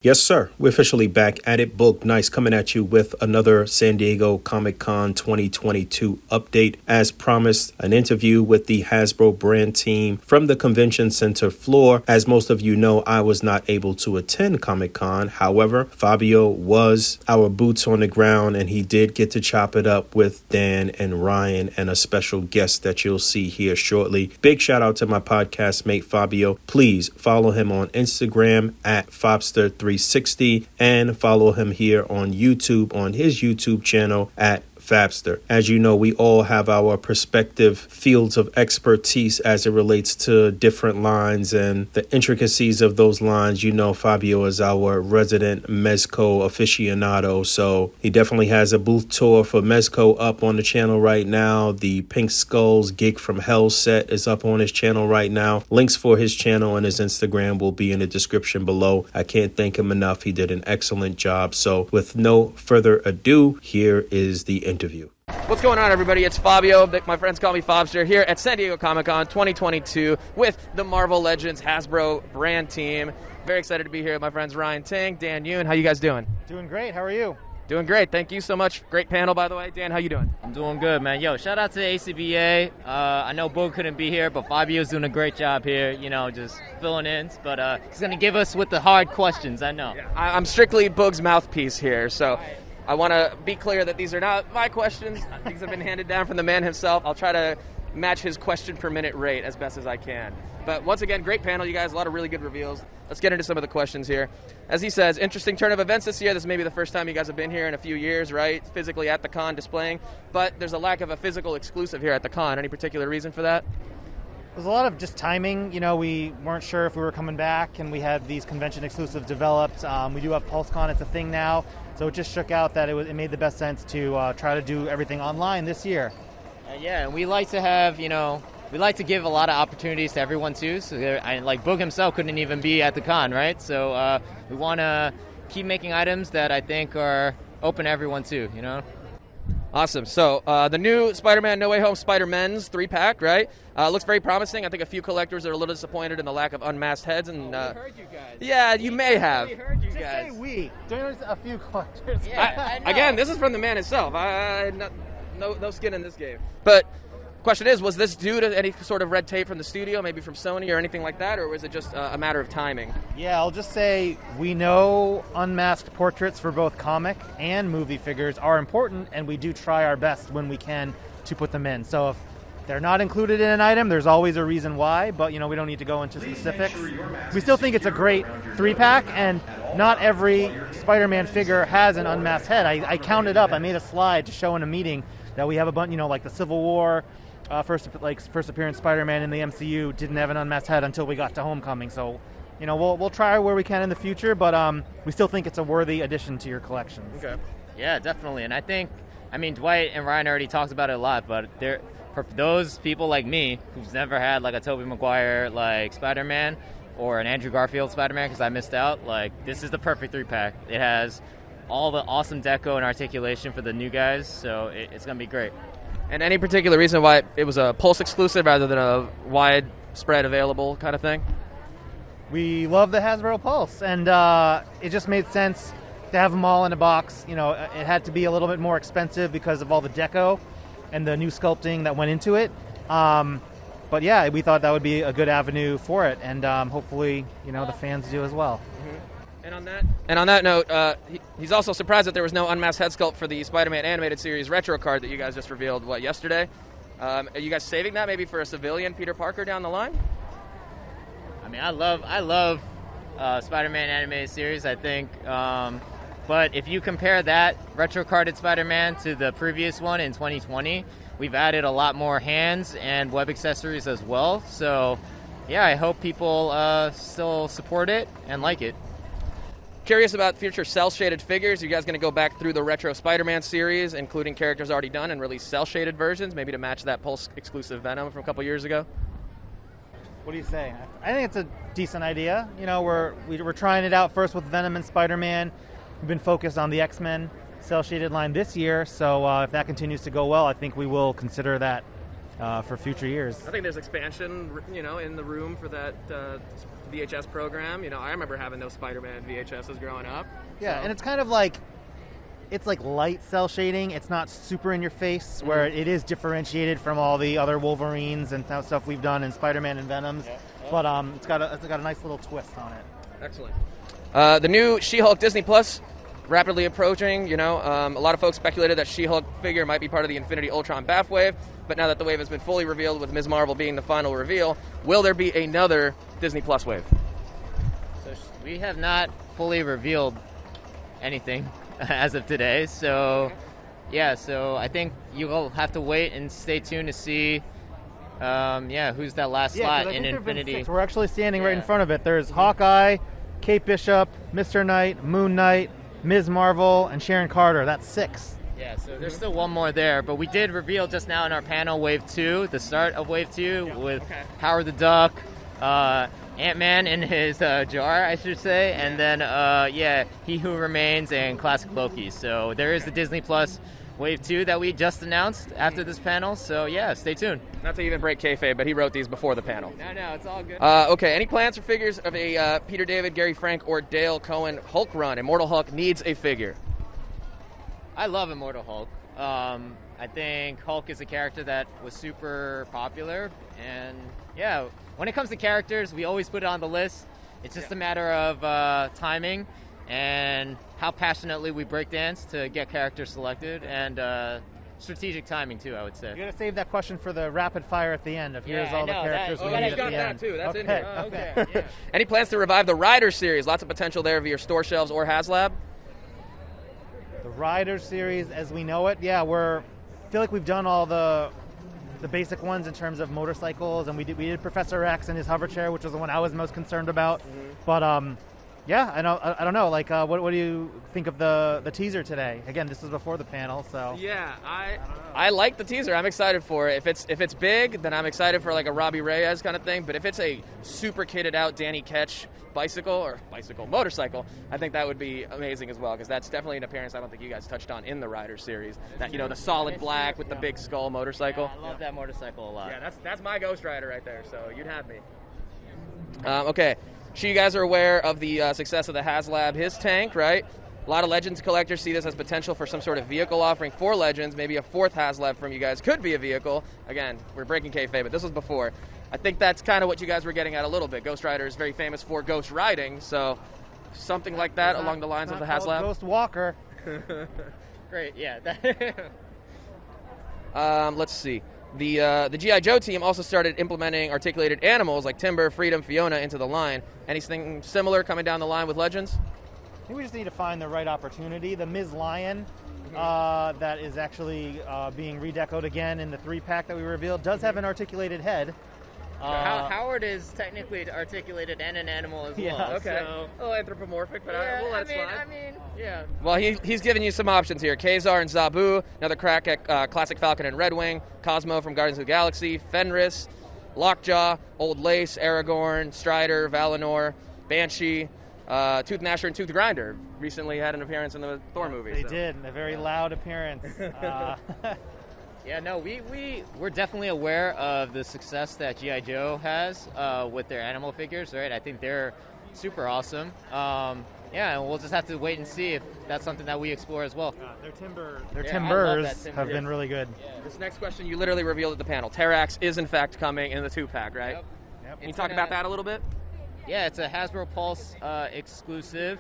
Yes, sir. We're officially back at it. Boog Nice coming at you with another San Diego Comic-Con 2022 update. As promised, an interview with the Hasbro brand team from the convention center floor. As most of you know, I was not able to attend Comic-Con. However, Fabio was our boots on the ground, and he did get to chop it up with Dan and Ryan and a special guest that you'll see here shortly. Big shout out to my podcast mate, Fabio. Please follow him on Instagram at Fobster360 and follow him here on YouTube on his YouTube channel at Fabster. As you know, we all have our respective fields of expertise as it relates to different lines and the intricacies of those lines. You know, Fabio is our resident Mezco aficionado, so he definitely has a booth tour for Mezco up on the channel right now. The Pink Skulls Gig from Hell set is up on his channel right now. Links for his channel and his Instagram will be in the description below. I can't thank him enough. He did an excellent job. So with no further ado, here is the interview. What's going on, everybody? It's Fabio. My friends call me Fobster here at San Diego Comic-Con 2022 with the Marvel Legends Hasbro brand team. Very excited to be here with my friends Ryan Ting, Dan Yoon. How you guys doing? Doing great. How are you? Doing great. Thank you so much. Great panel, by the way. Dan, how you doing? I'm doing good, man. Yo, shout out to A.C.B.A. I know Boog couldn't be here, but Fabio's doing a great job here, you know, just filling in. But he's going to give us with the hard questions, I know. Yeah, I'm strictly Boog's mouthpiece here, so I want to be clear that these are not my questions. These have been handed down from the man himself. I'll try to match his question per minute rate as best as I can. But once again, great panel, you guys. A lot of really good reveals. Let's get into some of the questions here. As he says, interesting turn of events this year. This may be the first time you guys have been here in a few years, right? Physically at the con displaying. But there's a lack of a physical exclusive here at the con. Any particular reason for that? There's a lot of just timing. You know, we weren't sure if we were coming back, and we had these convention exclusives developed. We do have PulseCon. It's a thing now. So it just shook out that it made the best sense to try to do everything online this year. Yeah, and we like to have, you know, we like to give a lot of opportunities to everyone too. So like Boog himself couldn't even be at the con, right? So we want to keep making items that I think are open to everyone too, you know? Awesome. So the new Spider-Man No Way Home Spider-Men's 3-pack, right? Looks very promising. I think a few collectors are a little disappointed in the lack of unmasked heads. And we heard you guys. Yeah, you may have. We heard you Just guys. say we. There's a few collectors. Yeah, I know. Again, this is from the man himself. No skin in this game. But question is, was this due to any sort of red tape from the studio, maybe from Sony or anything like that, or was it just a matter of timing? Yeah, I'll just say we know unmasked portraits for both comic and movie figures are important, and we do try our best when we can to put them in. So if they're not included in an item, there's always a reason why, but you know, we don't need to go into specifics. We still think it's a great 3-pack, and not every Spider-Man figure has an unmasked head. I counted up. I made a slide to show in a meeting that we have a bunch, you know, like the Civil War first appearance Spider-Man in the MCU didn't have an unmasked head until we got to Homecoming. So, you know, we'll try where we can in the future, but we still think it's a worthy addition to your collections. Okay. Yeah, definitely. And I mean, Dwight and Ryan already talked about it a lot, but for those people like me who's never had like a Tobey Maguire like Spider-Man or an Andrew Garfield Spider-Man because I missed out, like this is the perfect 3-pack. It has all the awesome deco and articulation for the new guys, so it's going to be great. And any particular reason why it was a Pulse exclusive rather than a widespread available kind of thing? We love the Hasbro Pulse, and it just made sense to have them all in a box. You know, it had to be a little bit more expensive because of all the deco and the new sculpting that went into it. But yeah, we thought that would be a good avenue for it, and hopefully, you know, the fans do as well. Mm-hmm. And on that note, he's also surprised that there was no unmasked head sculpt for the Spider-Man animated series retro card that you guys just revealed, yesterday? Are you guys saving that maybe for a civilian Peter Parker down the line? I mean, I love Spider-Man animated series, I think. But if you compare that retro carded Spider-Man to the previous one in 2020, we've added a lot more hands and web accessories as well. So, yeah, I hope people still support it and like it. Curious about future cel-shaded figures. You guys going to go back through the retro Spider-Man series, including characters already done, and release cel-shaded versions, maybe to match that Pulse exclusive Venom from a couple years ago? What do you say? I think it's a decent idea. You know, we're trying it out first with Venom and Spider-Man. We've been focused on the X-Men cel-shaded line this year, so if that continues to go well, I think we will consider that for future years. I think there's expansion, in the room for that VHS program. I remember having those Spider-Man VHSs growing up. Yeah, so. and it's kind of like, it's like light cell shading. It's not super in your face, where it is differentiated from all the other Wolverines and stuff we've done in Spider-Man and Venoms. Yeah. But it's got a nice little twist on it. Excellent. The new She-Hulk Disney Plus rapidly approaching. A lot of folks speculated that She-Hulk figure might be part of the Infinity Ultron Bath wave, but now that the wave has been fully revealed, with Ms. Marvel being the final reveal, will there be another Disney Plus wave? So we have not fully revealed anything as of today. So so I think you'll have to wait and stay tuned to see who's that last slot in Infinity. We're actually standing right in front of it. There's Hawkeye, Kate Bishop, Mr. Knight, Moon Knight, Ms. Marvel, and Sharon Carter. That's 6. Yeah, so there's still one more there, but we did reveal just now in our panel Wave 2, the start of Wave 2, with Howard the Duck, Ant-Man in his jar, I should say, and then, He Who Remains and Classic Loki. So there is the Disney Plus Wave 2 that we just announced after this panel, so stay tuned. Not to even break kayfabe, but he wrote these before the panel. No, it's all good. Okay, any plans or figures of a Peter David, Gary Frank, or Dale Cohen Hulk run? Immortal Hulk needs a figure. I love Immortal Hulk. I think Hulk is a character that was super popular, and when it comes to characters, we always put it on the list. It's just a matter of timing and how passionately we breakdance to get characters selected, and strategic timing too, I would say. You gotta save that question for the rapid fire at the end. Of here's all the characters we need at the end. That too. That's in here. Okay. Any plans to revive the Rider series? Lots of potential there via store shelves or HasLab. The Rider series, as we know it, feel like we've done all the basic ones in terms of motorcycles, and we did Professor X and his hover chair, which was the one I was most concerned about. But I don't know. Like, what do you think of the teaser today? Again, this was before the panel, so. Yeah, I like the teaser. I'm excited for it. If it's big, then I'm excited for like a Robbie Reyes kind of thing. But if it's a super kitted out Danny Ketch motorcycle, I think that would be amazing as well, because that's definitely an appearance I don't think you guys touched on in the Rider series. That the solid black with the big skull motorcycle. Yeah, I love that motorcycle a lot. Yeah, that's my Ghost Rider right there. So you'd have me. Okay. Sure, you guys are aware of the success of the HasLab His Tank, right? A lot of Legends collectors see this as potential for some sort of vehicle offering for Legends. Maybe a 4th HasLab from you guys could be a vehicle. Again, we're breaking kayfabe, but this was before. I think that's kind of what you guys were getting at a little bit. Ghost Rider is very famous for ghost riding, so something like that along the lines of the HasLab. Ghost Walker. Great, yeah. Let's see. The G.I. Joe team also started implementing articulated animals like Timber, Freedom, Fiona into the line. Anything similar coming down the line with Legends? I think we just need to find the right opportunity. The Ms. Lion that is actually being redecoed again in the 3-pack that we revealed does have an articulated head. Howard is technically articulated and an animal as well. Okay. So. A little anthropomorphic, but we'll let it slide. Well, he's giving you some options here. Kazar and Zabu, another crack at Classic Falcon and Red Wing, Cosmo from Guardians of the Galaxy, Fenris, Lockjaw, Old Lace, Aragorn, Strider, Valinor, Banshee, Tooth Gnasher, and Tooth Grinder recently had an appearance in the Thor movie. They did, a very loud appearance. Yeah, no, we're definitely aware of the success that G.I. Joe has with their animal figures, right? I think they're super awesome. And we'll just have to wait and see if that's something that we explore as well. Their timbers have been really good. Yeah. This next question you literally revealed at the panel. Terrax is in fact coming in the 2-pack, right? Yep. Can you talk about that a little bit? Yeah, it's a Hasbro Pulse exclusive.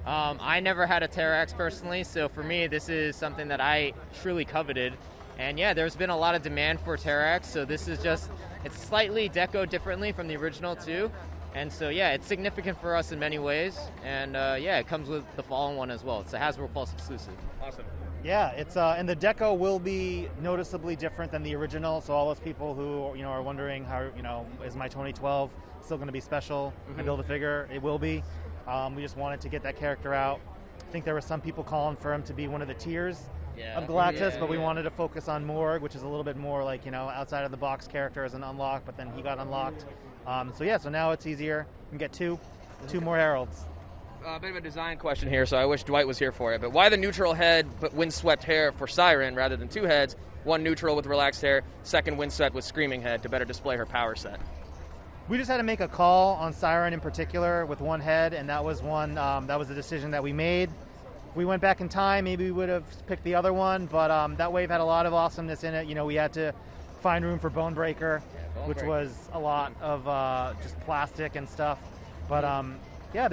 I never had a Terrax personally, so for me this is something that I truly coveted. And there's been a lot of demand for Terrax, so this is it's slightly decoed differently from the original too. And so it's significant for us in many ways. And it comes with the fallen one as well. It's a Hasbro Pulse exclusive. Awesome. Yeah, it's and the deco will be noticeably different than the original. So all those people who are wondering how is my 2012 still going to be special? I build a figure, it will be. We just wanted to get that character out. I think there were some people calling for him to be one of the tiers of Galactus, but we wanted to focus on Morg, which is a little bit more like outside of the box character as an unlock, but then he got unlocked. So now it's easier. You can get two more heralds. A bit of a design question here, so I wish Dwight was here for it. But why the neutral head but windswept hair for Siren rather than 2 heads? One neutral with relaxed hair, second windswept with screaming head to better display her power set. We just had to make a call on Siren in particular with 1 head, and that was that was the decision that we made. We went back in time, maybe we would have picked the other one, but that wave had a lot of awesomeness in it. You know, we had to find room for Bonebreaker, which was a lot of just plastic and stuff. But yeah,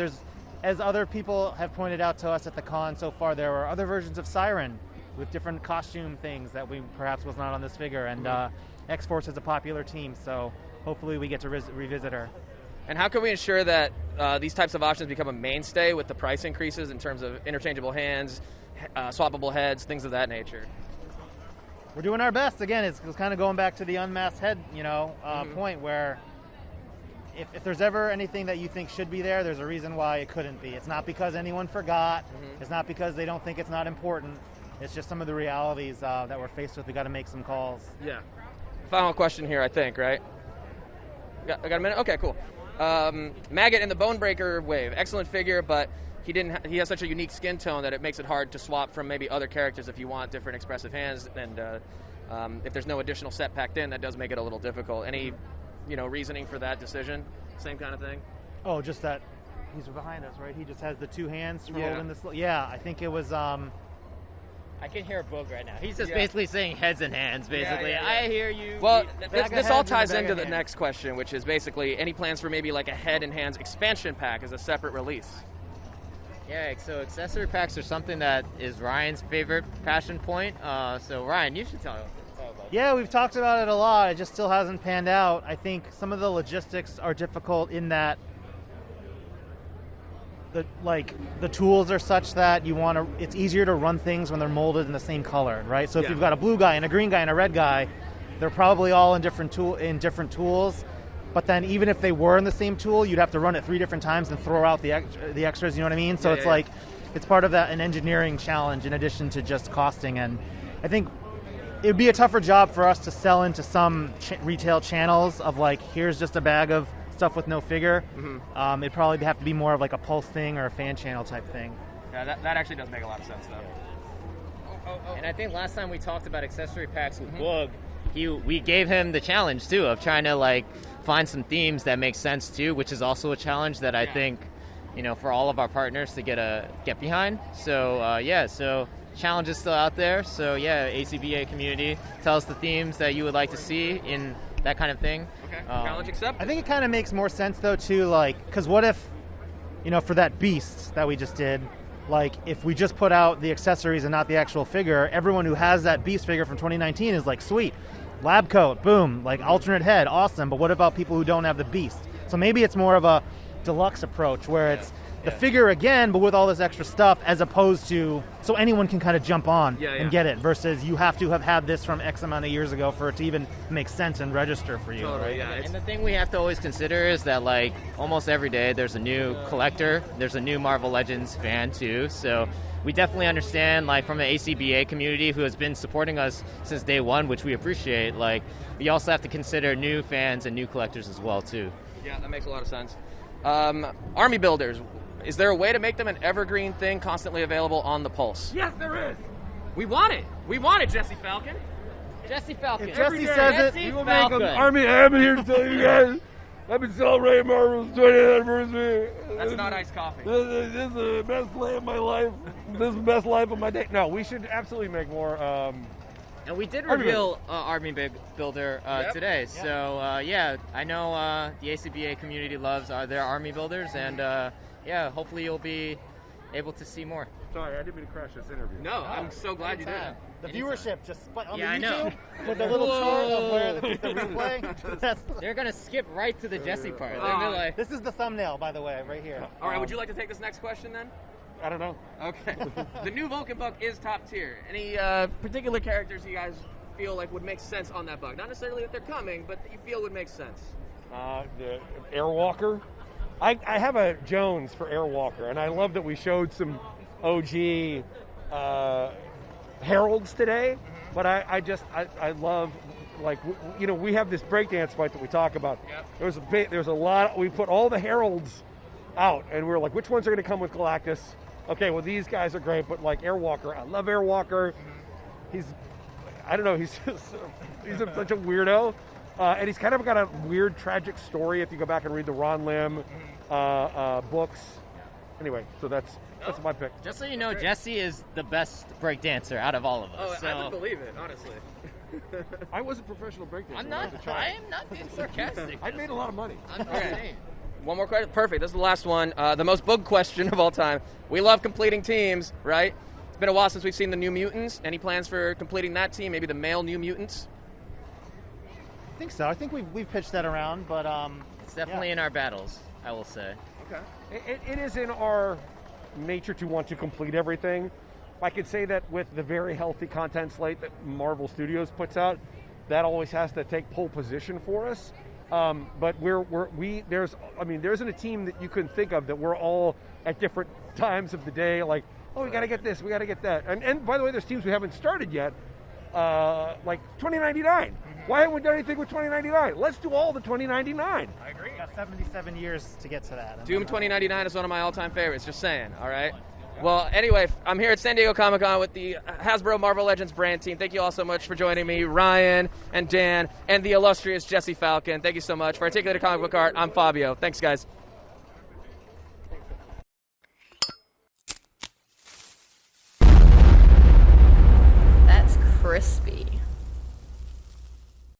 as other people have pointed out to us at the con so far, there are other versions of Siren with different costume things that we perhaps was not on this figure. And X-Force is a popular team, so hopefully we get to revisit her. And how can we ensure that these types of options become a mainstay with the price increases in terms of interchangeable hands, swappable heads, things of that nature? We're doing our best. Again, it's kind of going back to the unmasked head, point where if there's ever anything that you think should be there, there's a reason why it couldn't be. It's not because anyone forgot. It's not because they don't think it's not important. It's just some of the realities that we're faced with. We got to make some calls. Yeah. Final question here, I think, right? I got a minute? Okay, cool. Maggot in the Bonebreaker wave. Excellent figure, but he has such a unique skin tone that it makes it hard to swap from maybe other characters if you want different expressive hands. And if there's no additional set packed in, that does make it a little difficult. Any reasoning for that decision? Same kind of thing? Oh, just that he's behind us, right? He just has the 2 hands for holding this. Yeah, I think it was... I can hear Boog right now. He's just basically saying heads and hands, basically. Yeah. I hear you. Well, this all ties into the next question, which is basically any plans for maybe like a head and hands expansion pack as a separate release? Yeah, so accessory packs are something that is Ryan's favorite passion point. So Ryan, you should tell about that. Yeah, we've talked about it a lot. It just still hasn't panned out. I think some of the logistics are difficult in that the tools are such that it's easier to run things when they're molded in the same color, right? So if you've got a blue guy and a green guy and a red guy, they're probably all in different tools. But then even if they were in the same tool, you'd have to run it 3 different times and throw out the extras. You know what I mean? So it's part of an engineering challenge in addition to just costing. And I think it would be a tougher job for us to sell into some retail channels of here's just a bag of stuff with no figure. It'd probably have to be more of a pulse thing or a fan channel type thing. Yeah, that actually does make a lot of sense though. And I think last time we talked about accessory packs with Boog, we gave him the challenge too of trying to find some themes that make sense too, which is also a challenge that I think for all of our partners to get behind. So so challenge is still out there. So A.C.B.A. community, tell us the themes that you would like to see in that kind of thing. Okay. Challenge accepted. I think it kind of makes more sense though too, because what if, for that beast that we just did, if we just put out the accessories and not the actual figure, everyone who has that beast figure from 2019 is sweet, lab coat, boom, alternate head, awesome. But what about people who don't have the beast? So maybe it's more of a deluxe approach where it's the figure again, but with all this extra stuff, as opposed to so anyone can kind of jump on and get it, versus you have to have had this from X amount of years ago for it to even make sense and register for you. Totally, right? And the thing we have to always consider is that almost every day there's a new collector, there's a new Marvel Legends fan too. So we definitely understand from the A.C.B.A. community who has been supporting us since day one, which we appreciate. We also have to consider new fans and new collectors as well too. Yeah, that makes a lot of sense. Army builders. Is there a way to make them an evergreen thing constantly available on the Pulse? Yes, there is. We want it. We want it, Jesse Falcon. Jesse Falcon. If Jesse says it, we will make an army. I'm here to tell you guys, I've been celebrating Marvel's 20th anniversary. That's not iced coffee. This is the best play of my life. This is the best life of my day. No, we should absolutely make more. And we did reveal Army Builder today. So, I know the A.C.B.A. community loves their Army Builders, and hopefully you'll be able to see more. Sorry, I didn't mean to crash this interview. No, I'm so glad you did. The viewership just on the I YouTube know. with the little chart of where the replay. They're going to skip right to the Jesse part. This is the thumbnail, by the way, right here. All right, would you like to take this next question then? I don't know. Okay. The new Vulcan buck is top tier. Any particular characters you guys feel would make sense on that buck? Not necessarily that they're coming, but that you feel would make sense. The Airwalker. I have a Jones for Airwalker, and I love that we showed some OG Heralds today. But I love we have this breakdance fight that we talk about. Yep. There's a lot. We put all the Heralds out, and we were like, which ones are going to come with Galactus? Okay, well, these guys are great, but like Airwalker, I love Airwalker. I don't know, he's such a weirdo. And he's kind of got a weird, tragic story if you go back and read the Ron Lim books. Anyway, so that's my pick. Just so you know, Jesse is the best breakdancer out of all of us. Oh, I would believe it, honestly. I was a professional breakdancer. I am not being sarcastic. I made a lot of money. I'm just saying. One more question. Perfect. This is the last one. The most Boog question of all time. We love completing teams, right? It's been a while since we've seen the New Mutants. Any plans for completing that team? Maybe the male New Mutants? I think so. I think we've pitched that around, but It's definitely in our battles, I will say. Okay. It is in our nature to want to complete everything. I could say that with the very healthy content slate that Marvel Studios puts out, that always has to take pole position for us. But there isn't a team that you can think of that we're all at different times of the day like, oh, we got to get this, we got to get that. And by the way, there's teams we haven't started yet, like 2099. Why haven't we done anything with 2099? Let's do all the 2099. I agree. we got 77 years to get to that. Doom 2099 is one of my all-time favorites, just saying, all right? Well, anyway, I'm here at San Diego Comic-Con with the Hasbro Marvel Legends brand team. Thank you all so much for joining me, Ryan and Dan, and the illustrious Jesse Falcon. Thank you so much. For Articulated Comic Book Art, I'm Fabio. Thanks, guys.